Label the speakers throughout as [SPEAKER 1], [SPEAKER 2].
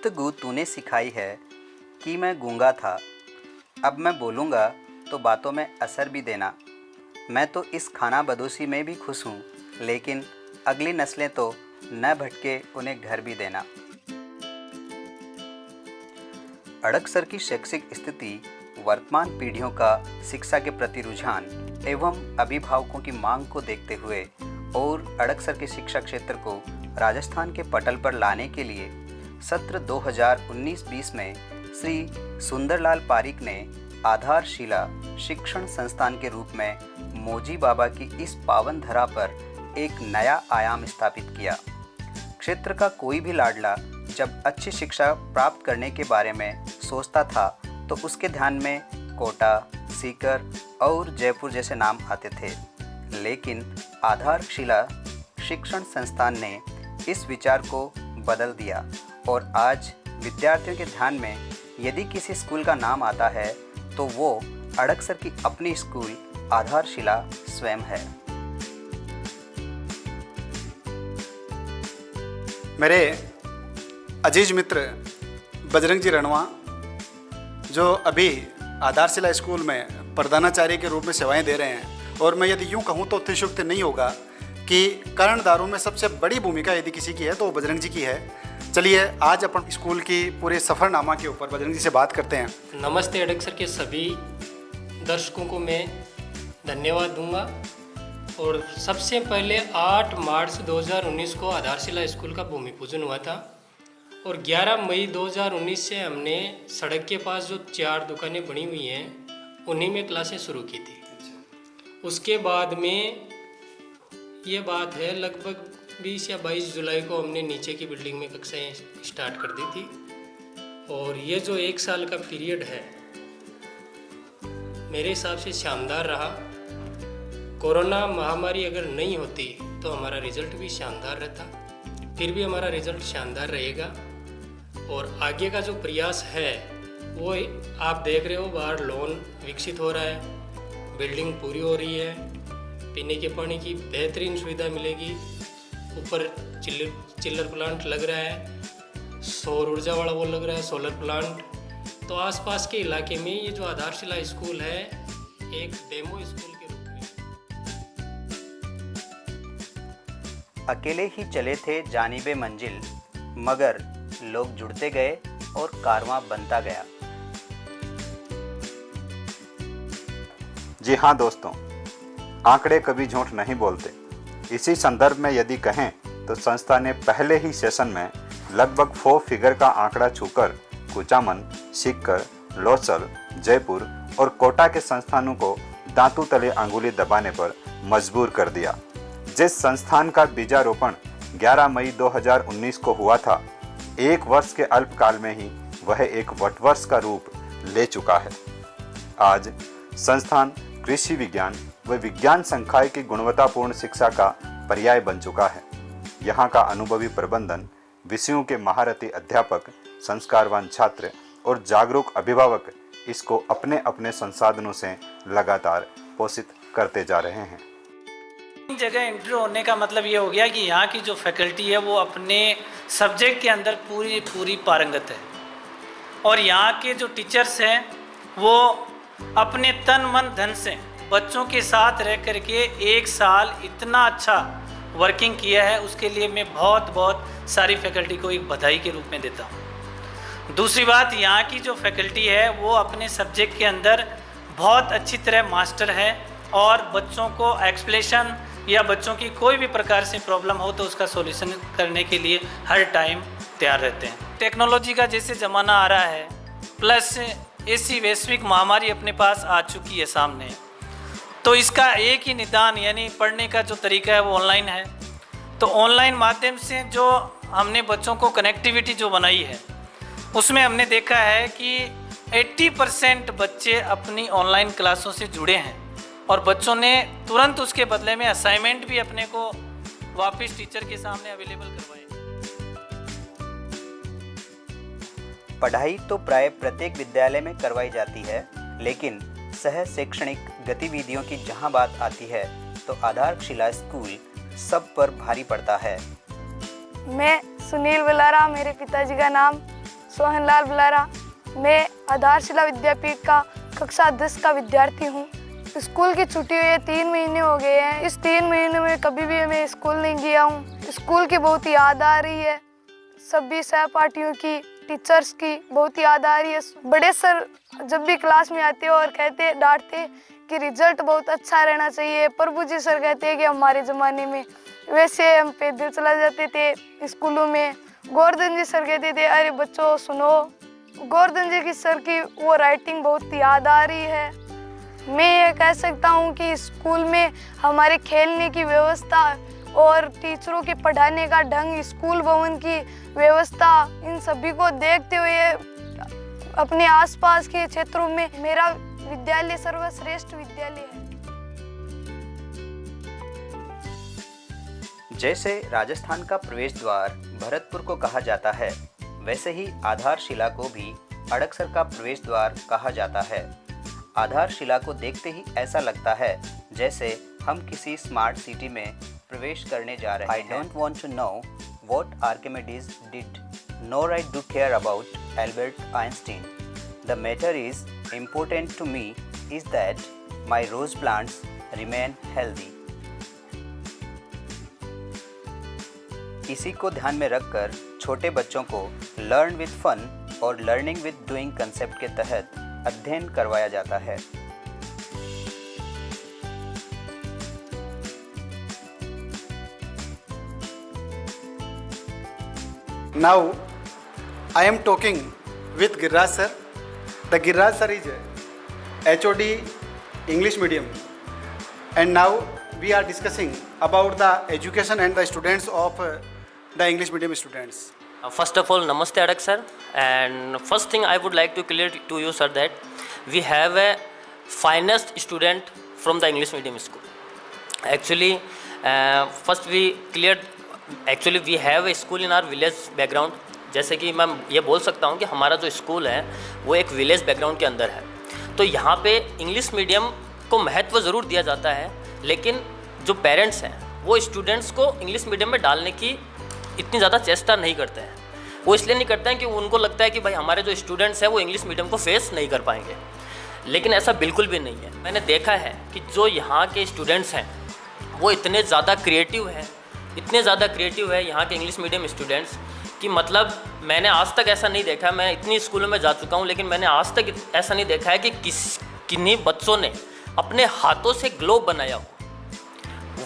[SPEAKER 1] गुफ्तगू तूने सिखाई है कि मैं गूंगा था, अब मैं बोलूँगा तो बातों में असर भी देना। मैं तो इस खाना बदोशी में भी खुश हूँ, लेकिन अगली नस्लें तो न भटके, उन्हें घर भी देना। अड़कसर की शैक्षिक स्थिति वर्तमान पीढ़ियों का शिक्षा के प्रति रुझान एवं अभिभावकों की मांग को देखते हुए और अड़कसर के शिक्षा क्षेत्र को राजस्थान के पटल पर लाने के लिए सत्र 2019-20 में श्री सुंदरलाल पारिक ने आधारशिला शिक्षण संस्थान के रूप में मोजी बाबा की इस पावन धरा पर एक नया आयाम स्थापित किया। क्षेत्र का कोई भी लाडला जब अच्छी शिक्षा प्राप्त करने के बारे में सोचता था तो उसके ध्यान में कोटा, सीकर और जयपुर जैसे नाम आते थे, लेकिन आधारशिला शिक्षण संस्थान ने इस विचार को बदल दिया और आज विद्यार्थियों के ध्यान में यदि किसी स्कूल का नाम आता है तो वो अड़कसर की अपनी स्कूल आधारशिला स्वयं है।
[SPEAKER 2] मेरे अजीज मित्र बजरंग जी रणवा, जो अभी आधारशिला स्कूल में प्रधानाचार्य के रूप में सेवाएं दे रहे हैं, और मैं यदि यूँ कहूँ तो अतिशयोक्ति नहीं होगा कि कर्णधारों में सबसे बड़ी भूमिका यदि किसी की है तो बजरंग जी की है। चलिए आज अपन स्कूल की पूरे सफ़रनामा के ऊपर बजरंग जी से बात करते हैं।
[SPEAKER 3] नमस्ते अड़कसर के सभी दर्शकों को मैं धन्यवाद दूंगा। और सबसे पहले 8 मार्च 2019 को आधारशिला स्कूल का भूमि पूजन हुआ था और 11 मई 2019 से हमने सड़क के पास जो 4 दुकानें बनी हुई हैं उन्हीं में क्लासें शुरू की थी। उसके बाद में ये बात है लगभग 20 या 22 जुलाई को हमने नीचे की बिल्डिंग में कक्षाएं स्टार्ट कर दी थी। और ये जो 1 साल का पीरियड है मेरे हिसाब से शानदार रहा। कोरोना महामारी अगर नहीं होती तो हमारा रिज़ल्ट भी शानदार रहता, फिर भी हमारा रिज़ल्ट शानदार रहेगा। और आगे का जो प्रयास है वो आप देख रहे हो, बाहर लॉन विकसित हो रहा है, बिल्डिंग पूरी हो रही है, पीने के पानी की बेहतरीन सुविधा मिलेगी, ऊपर चिल्लर प्लांट लग रहा है, सौर ऊर्जा वाला वो लग रहा है, सोलर प्लांट। तो आसपास के इलाके में ये जो आधारशिला स्कूल है एक डेमो स्कूल के रूप में।
[SPEAKER 1] अकेले ही चले थे जानिबे मंजिल, मगर लोग जुड़ते गए और कारवां बनता गया।
[SPEAKER 4] जी हाँ दोस्तों, आंकड़े कभी झूठ नहीं बोलते। इसी संदर्भ में यदि कहें तो संस्था ने पहले ही सेशन में लगभग 4 फिगर का आंकड़ा छूकर कुचामन, सीकर, लोचल, जयपुर और कोटा के संस्थानों को दांतों तले अंगुली दबाने पर मजबूर कर दिया। जिस संस्थान का बीजारोपण 11 मई 2019 को हुआ था, 1 वर्ष के अल्पकाल में ही वह एक वटवर्ष का रूप ले चुका है। आज संस्थान कृषि विज्ञान व विज्ञान संकाय की गुणवत्तापूर्ण शिक्षा का पर्याय बन चुका है। यहाँ का अनुभवी प्रबंधन, विषयों के महारथी अध्यापक, संस्कारवान छात्र और जागरूक अभिभावक इसको अपने अपने संसाधनों से लगातार पोषित करते जा रहे हैं।
[SPEAKER 5] इन जगह इंटरव्यू होने का मतलब ये हो गया कि यहाँ की जो फैकल्टी है वो अपने सब्जेक्ट के अंदर पूरी पारंगत है, और यहाँ के जो टीचर्स हैं वो अपने तन मन धन से बच्चों के साथ रह करके 1 साल इतना अच्छा वर्किंग किया है, उसके लिए मैं बहुत सारी फैकल्टी को एक बधाई के रूप में देता हूँ। दूसरी बात, यहाँ की जो फैकल्टी है वो अपने सब्जेक्ट के अंदर बहुत अच्छी तरह मास्टर है और बच्चों को एक्सप्लेनेशन या बच्चों की कोई भी प्रकार से प्रॉब्लम हो तो उसका सॉल्यूशन करने के लिए हर टाइम तैयार रहते हैं। टेक्नोलॉजी का जैसे ज़माना आ रहा है, प्लस ऐसी वैश्विक महामारी अपने पास आ चुकी है सामने, तो इसका एक ही निदान यानी पढ़ने का जो तरीका है वो ऑनलाइन है। तो ऑनलाइन माध्यम से जो हमने बच्चों को कनेक्टिविटी जो बनाई है उसमें हमने देखा है कि 80% बच्चे अपनी ऑनलाइन क्लासों से जुड़े हैं और बच्चों ने तुरंत उसके बदले में असाइनमेंट भी अपने को वापस टीचर के सामने अवेलेबल करवाए।
[SPEAKER 1] पढ़ाई तो प्राय प्रत्येक विद्यालय में करवाई जाती है, लेकिन सह शैक्षणिक गतिविधियों की जहां बात आती है तो आधारशिला स्कूल सब पर भारी पड़ता है।
[SPEAKER 6] मैं सुनील बुलारा, मेरे पिताजी का नाम, सोहनलाल बुलारा। मैं आधारशिला विद्यापीठ का कक्षा 10 का विद्यार्थी हूँ। स्कूल की छुट्टी हुई 3 महीने हो गए हैं। इस 3 महीने में कभी भी मैं स्कूल नहीं गया हूँ। स्कूल की बहुत याद आ रही है, सभी सहपाठियों की, टीचर्स की बहुत याद आ रही है। बड़े सर जब भी क्लास में आते और कहते, डांटते कि रिजल्ट बहुत अच्छा रहना चाहिए। प्रभु जी सर कहते हैं कि हमारे ज़माने में वैसे हम पैदल चला जाते थे स्कूलों में। गोवर्धन जी सर कहते थे, अरे बच्चों सुनो। गोवर्धन जी की सर की वो राइटिंग बहुत याद आ रही है। मैं ये कह सकता हूँ कि स्कूल में हमारे खेलने की व्यवस्था और टीचरों के पढ़ाने का ढंग, स्कूल भवन की व्यवस्था, इन सभी को देखते हुए अपने आसपास के क्षेत्रों में मेरा विद्यालय सर्वश्रेष्ठ विद्यालय है।
[SPEAKER 1] जैसे राजस्थान का प्रवेश द्वार भरतपुर को कहा जाता है, वैसे ही आधारशिला को भी अड़कसर का प्रवेश द्वार कहा जाता है। आधारशिला को देखते ही ऐसा लगता है जैसे हम किसी स्मार्ट सिटी में प्रवेश करने जा रहे हैं। I don't want to know what Archimedes did, nor I do care about Albert Einstein. The matter is important to me is that my rose plants remain healthy. इसी को ध्यान में रखकर छोटे बच्चों को लर्न विद फन और learning with doing concept के तहत अध्ययन करवाया जाता है।
[SPEAKER 2] Now I am talking with Girraj sir. The Girraj sir is HOD English medium, and now we are discussing about the education and the students of the English medium students.
[SPEAKER 7] First of all, Namaste Adak sir, and first thing I would like to clear to you sir that we have a finest student from the English medium school. Actually, first we cleared, actually we have a school in our village background. जैसे कि मैं ये बोल सकता हूँ कि हमारा जो स्कूल है वो एक विलेज बैकग्राउंड के अंदर है। तो यहाँ पे इंग्लिश मीडियम को महत्व ज़रूर दिया जाता है, लेकिन जो पेरेंट्स हैं वो स्टूडेंट्स को इंग्लिश मीडियम में डालने की इतनी ज़्यादा चेष्टा नहीं करते हैं। वो इसलिए नहीं करते हैं कि उनको लगता है कि भाई हमारे जो स्टूडेंट्स हैं वो इंग्लिश मीडियम को फेस नहीं कर पाएंगे, लेकिन ऐसा बिल्कुल भी नहीं है। मैंने देखा है कि जो यहाँ के स्टूडेंट्स हैं वो इतने ज़्यादा क्रिएटिव हैं, इतने ज़्यादा क्रिएटिव है यहाँ के इंग्लिश मीडियम स्टूडेंट्स कि मतलब मैंने आज तक ऐसा नहीं देखा। मैं इतनी स्कूलों में जा चुका हूँ, लेकिन मैंने आज तक ऐसा नहीं देखा है कि किन्हीं बच्चों ने अपने हाथों से ग्लोब बनाया हो।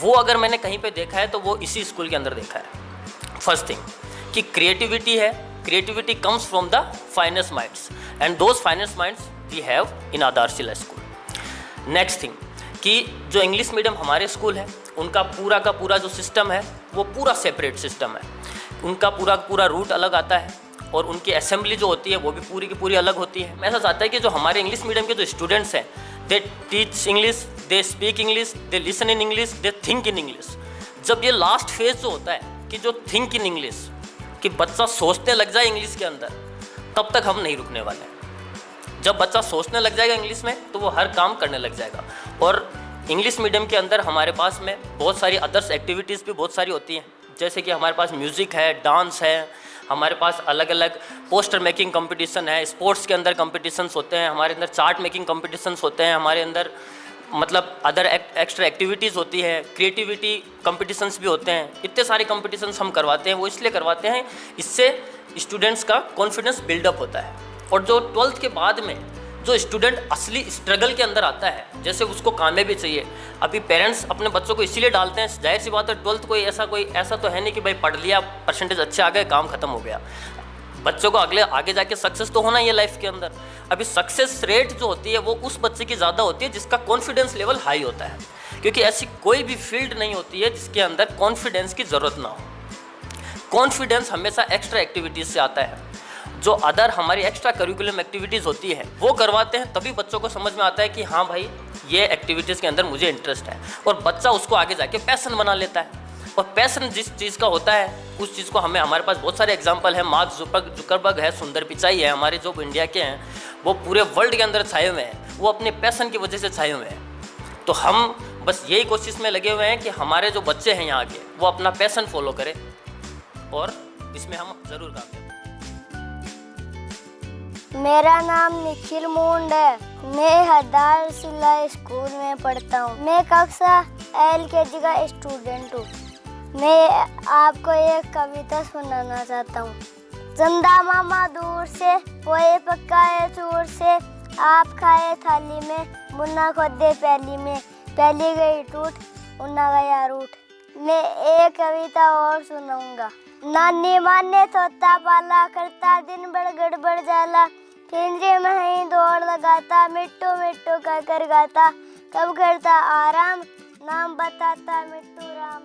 [SPEAKER 7] वो अगर मैंने कहीं पे देखा है तो वो इसी स्कूल के अंदर देखा है। फर्स्ट थिंग कि क्रिएटिविटी है, creativity comes from the finest minds and those finest minds we have in Aadharshila school. Next thing कि जो इंग्लिश मीडियम हमारे स्कूल है उनका पूरा का पूरा जो सिस्टम है वो पूरा सेपरेट सिस्टम है। उनका पूरा का पूरा रूट अलग आता है और उनकी असेंबली जो होती है वो भी पूरी की पूरी अलग होती है। मैं ऐसा चाहता है कि जो हमारे इंग्लिश मीडियम के जो स्टूडेंट्स हैं they teach English, they speak English, they listen in English, they think in English. जब ये लास्ट फेज जो होता है कि जो थिंक इन इंग्लिश, कि बच्चा सोचने लग जाए इंग्लिश के अंदर, तब तक हम नहीं रुकने वाले। जब बच्चा सोचने लग जाएगा इंग्लिश में तो वो हर काम करने लग जाएगा। और इंग्लिश मीडियम के अंदर हमारे पास में बहुत सारी अदर्स एक्टिविटीज़ भी बहुत सारी होती हैं, जैसे कि हमारे पास म्यूज़िक है, डांस है, हमारे पास अलग अलग पोस्टर मेकिंग कंपटीशन है, स्पोर्ट्स के अंदर कंपटीशंस होते हैं, हमारे अंदर चार्ट मेकिंग कंपटीशंस होते हैं, हमारे अंदर मतलब अदर एक्स्ट्रा एक्टिविटीज़ होती है, क्रिएटिविटी कंपटीशंस भी होते हैं। इतने सारे कंपटीशंस हम करवाते हैं। वो इसलिए करवाते हैं, इससे स्टूडेंट्स का कॉन्फिडेंस बिल्डअप होता है। और जो 12th के बाद में जो स्टूडेंट असली स्ट्रगल के अंदर आता है, जैसे उसको कामयाबी चाहिए। अभी पेरेंट्स अपने बच्चों को इसीलिए डालते हैं, जाहिर सी बात है 12th कोई ऐसा तो है नहीं कि भाई पढ़ लिया, परसेंटेज अच्छे आ गए, काम खत्म हो गया। बच्चों को आगे जाके सक्सेस तो होना ही है लाइफ के अंदर। अभी सक्सेस रेट जो होती है वो उस बच्चे की ज़्यादा होती है जिसका कॉन्फिडेंस लेवल हाई होता है, क्योंकि ऐसी कोई भी फील्ड नहीं होती है जिसके अंदर कॉन्फिडेंस की ज़रूरत ना हो। कॉन्फिडेंस हमेशा एक्स्ट्रा एक्टिविटीज़ से आता है। जो अदर हमारी एक्स्ट्रा करिकुलम एक्टिविटीज़ होती है वो करवाते हैं, तभी बच्चों को समझ में आता है कि हाँ भाई ये एक्टिविटीज़ के अंदर मुझे इंटरेस्ट है, और बच्चा उसको आगे जाके पैशन बना लेता है। और पैशन जिस चीज़ का होता है उस चीज़ को हमारे पास बहुत सारे एग्जांपल हैं। मार्क जुकरबर्ग है, सुंदर पिचाई है, हमारे जो इंडिया के हैं वो पूरे वर्ल्ड के अंदर छाए हुए हैं, वो अपने पैशन की वजह से छाए हुए हैं। तो हम बस यही कोशिश में लगे हुए हैं कि हमारे जो बच्चे हैं यहाँ के वो अपना पैशन फॉलो करें, और इसमें हम ज़रूर कामयाब।
[SPEAKER 8] मेरा नाम निखिल मुंड है। मैं हदारशिला स्कूल में पढ़ता हूँ। मैं कक्षा LKG का स्टूडेंट हूँ। मैं आपको एक कविता सुनाना चाहता हूँ। चंदा मामा दूर से, पोए पकाए चूर से, आप खाए थाली में, मुन्ना खोदे प्याली में, प्याली गई टूट, मुन्ना गया रूठ। मैं एक कविता और सुनाऊंगा। नानी माने तोता पाला, करता दिन बड़ गड़बड़ जाला, पिंजरे में ही दौड़ लगाता, मिट्टू मिट्टू कर गाता, कब करता आराम, नाम बताता मिट्टू राम।